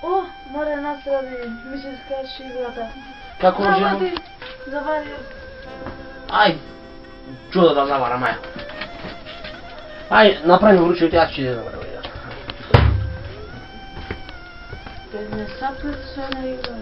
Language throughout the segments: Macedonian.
О, море насради, ми се скачи играта. Како можемо? Завари. Ај, чудо да заварам, ај. Ај, направи вручи, тя ќе да заварам. Не сапет се на игра.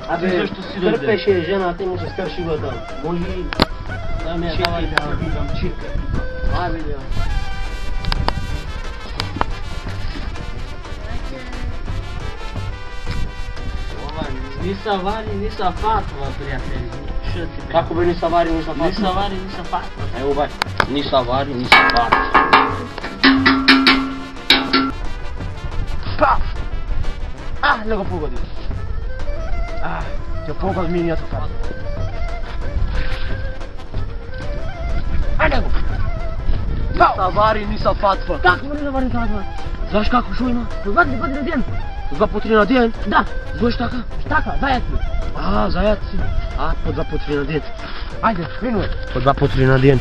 Абе, трпеше жената му се скърши вода. Може да ме давай да видам чирка. Абе, да. Ни са вари, ни са фатва, приятели. Како бе ни са вари, ни са фатва? Ни са вари, ни са фатва. Ево бе, ни са вари, ни са фатва. Паф! Не го погоди. Ќе погад минијата така. Не го. Ни са вари, ни са фатва. Како не вари фатва? Знаеш како шо има? Два пъти на ден. 2 по 3 на ден? Да. Знаеш така? Така, заедно. Зајаци. По 2 по 3 на ден. Ајде, кренуе. По 2 по 3 на ден.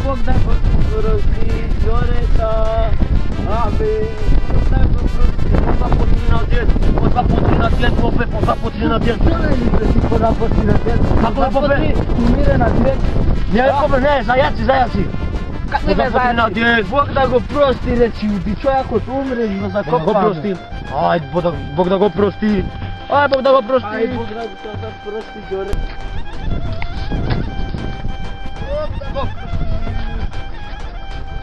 Бог да го прости, Лорета. Абе, дай го прости. По 2 по 3 на ден. По 2 по 3 на ден, попе, по 2 по 3 на ден. По 2 по 3 на ден. Како е, попе? Умире на ден. Не, попе, не, зајаци. Как По не 2 по 3 на бе ден. Бог да го прости, речи, ти човек от умре, го Бог да го закопаме. прости. Бог да го прости. Бог да го прости. Бог да го прости, Джоре.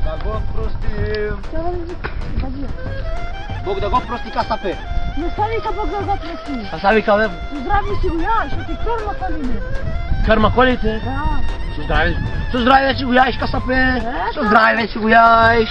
Да го прости. Бог да го прости, касапе. Не стави ка Бог да го прости. А са вика, бе, Здрави си го ја, што ти крма колине. кърма колите. Да. Со здраве си го јаеш, касапе. Со здраве си го јаеш.